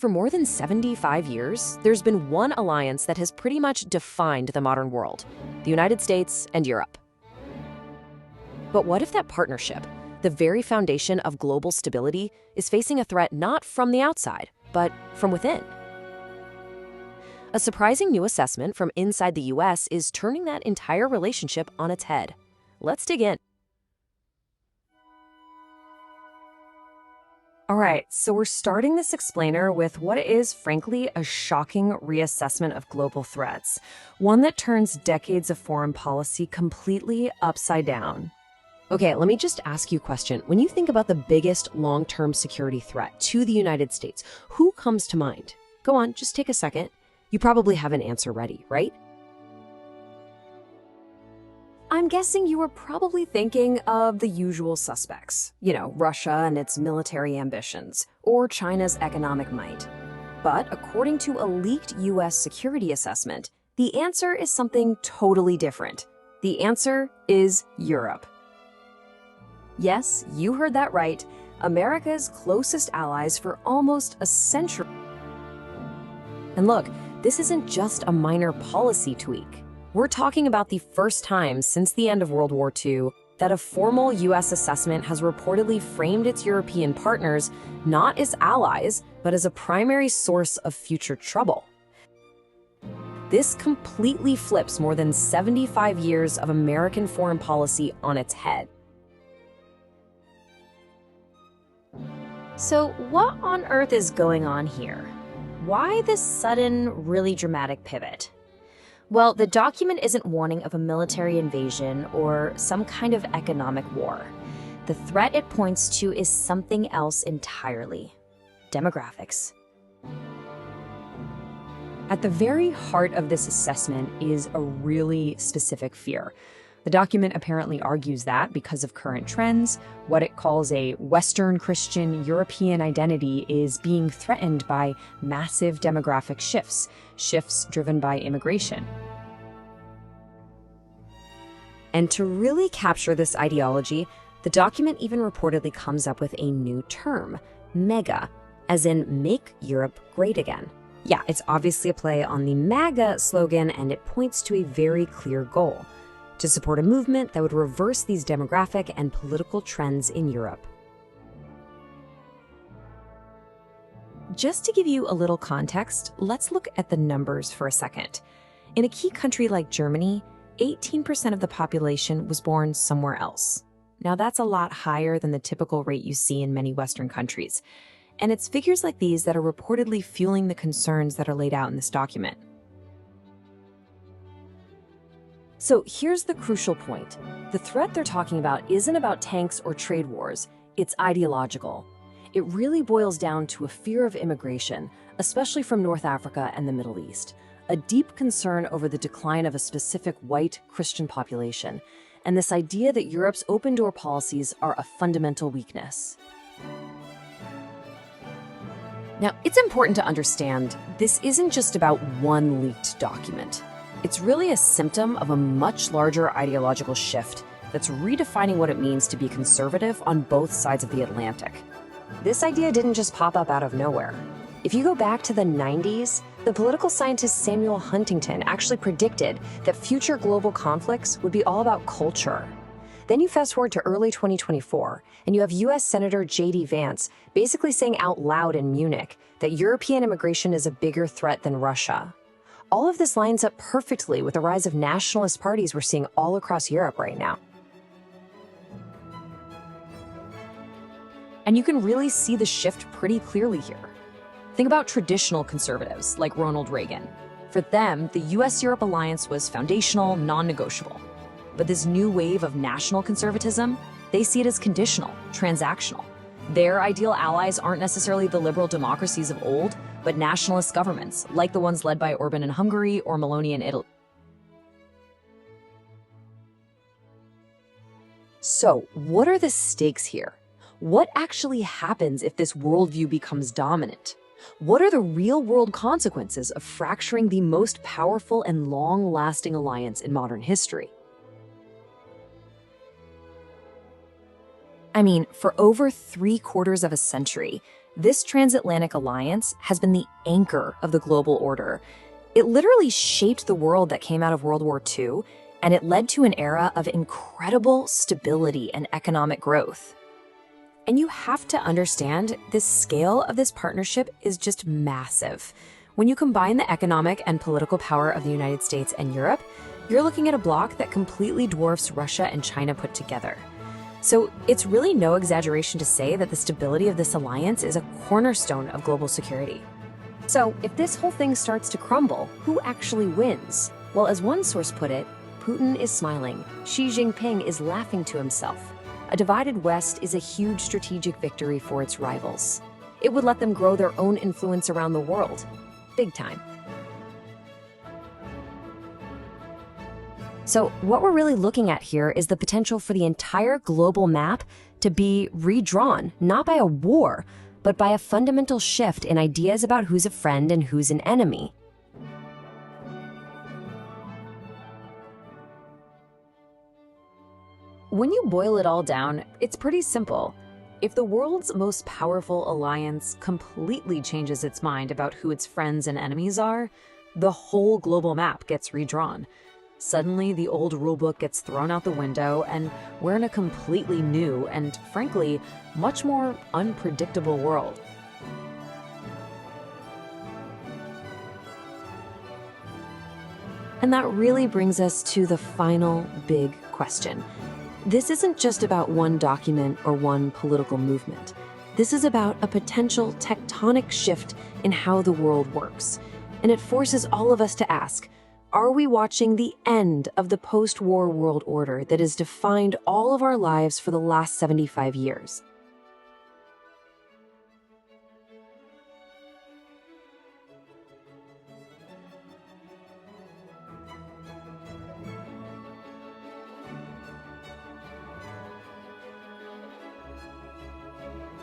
For more than 75 years, there's been one alliance that has pretty much defined the modern world: the United States and Europe. But what if that partnership, the very foundation of global stability, is facing a threat not from the outside, but from within? A surprising new assessment from inside the US is turning that entire relationship on its head. Let's dig in. All right, so we're starting this explainer with what is, frankly, a shocking reassessment of global threats, one that turns decades of foreign policy completely upside down. Okay, let me just ask you a question. When you think about the biggest long-term security threat to the United States, who comes to mind? Go on, just take a second. You probably have an answer ready, right? I'm guessing you were probably thinking of the usual suspects. Russia and its military ambitions, or China's economic might. But according to a leaked US security assessment, the answer is something totally different. The answer is Europe. Yes, you heard that right. America's closest allies for almost a century. And look, this isn't just a minor policy tweak. We're talking about the first time since the end of World War II that a formal US assessment has reportedly framed its European partners not as allies, but as a primary source of future trouble. This completely flips more than 75 years of American foreign policy on its head. So what on earth is going on here? Why this sudden, really dramatic pivot? Well, the document isn't warning of a military invasion or some kind of economic war. The threat it points to is something else entirely: demographics. At the very heart of this assessment is a really specific fear. The document apparently argues that because of current trends, what it calls a Western Christian European identity is being threatened by massive demographic shifts driven by immigration. And to really capture this ideology, the document even reportedly comes up with a new term, MAGA, as in Make Europe Great Again. Yeah, it's obviously a play on the MAGA slogan, and it points to a very clear goal: to support a movement that would reverse these demographic and political trends in Europe. Just to give you a little context, let's look at the numbers for a second. In a key country like Germany, 18% of the population was born somewhere else. Now that's a lot higher than the typical rate you see in many Western countries. And it's figures like these that are reportedly fueling the concerns that are laid out in this document. So here's the crucial point. The threat they're talking about isn't about tanks or trade wars. It's ideological. It really boils down to a fear of immigration, especially from North Africa and the Middle East, a deep concern over the decline of a specific white Christian population, and this idea that Europe's open-door policies are a fundamental weakness. Now, it's important to understand this isn't just about one leaked document. It's really a symptom of a much larger ideological shift that's redefining what it means to be conservative on both sides of the Atlantic. This idea didn't just pop up out of nowhere. If you go back to the 90s, the political scientist Samuel Huntington actually predicted that future global conflicts would be all about culture. Then you fast forward to early 2024, and you have US Senator J.D. Vance basically saying out loud in Munich that European immigration is a bigger threat than Russia. All of this lines up perfectly with the rise of nationalist parties we're seeing all across Europe right now. And you can really see the shift pretty clearly here. Think about traditional conservatives like Ronald Reagan. For them, the US-Europe alliance was foundational, non-negotiable. But this new wave of national conservatism, they see it as conditional, transactional. Their ideal allies aren't necessarily the liberal democracies of old, but nationalist governments, like the ones led by Orban in Hungary or Meloni in Italy. So, what are the stakes here? What actually happens if this worldview becomes dominant? What are the real-world consequences of fracturing the most powerful and long-lasting alliance in modern history? I mean, for over 3/4 of a century, This transatlantic alliance has been the anchor of the global order. It literally shaped the world that came out of World War II, and it led to an era of incredible stability and economic growth. And you have to understand, the scale of this partnership is just massive. When you combine the economic and political power of the United States and Europe, you're looking at a bloc that completely dwarfs Russia and China put together. So it's really no exaggeration to say that the stability of this alliance is a cornerstone of global security. So if this whole thing starts to crumble, who actually wins? Well, as one source put it, Putin is smiling. Xi Jinping is laughing to himself. A divided West is a huge strategic victory for its rivals. It would let them grow their own influence around the world. Big time. So what we're really looking at here is the potential for the entire global map to be redrawn, not by a war, but by a fundamental shift in ideas about who's a friend and who's an enemy. When you boil it all down, it's pretty simple. If the world's most powerful alliance completely changes its mind about who its friends and enemies are, the whole global map gets redrawn. Suddenly, the old rulebook gets thrown out the window, and we're in a completely new and, frankly, much more unpredictable world. And that really brings us to the final big question. This isn't just about one document or one political movement. This is about a potential tectonic shift in how the world works. And it forces all of us to ask, are we watching the end of the post-war world order that has defined all of our lives for the last 75 years?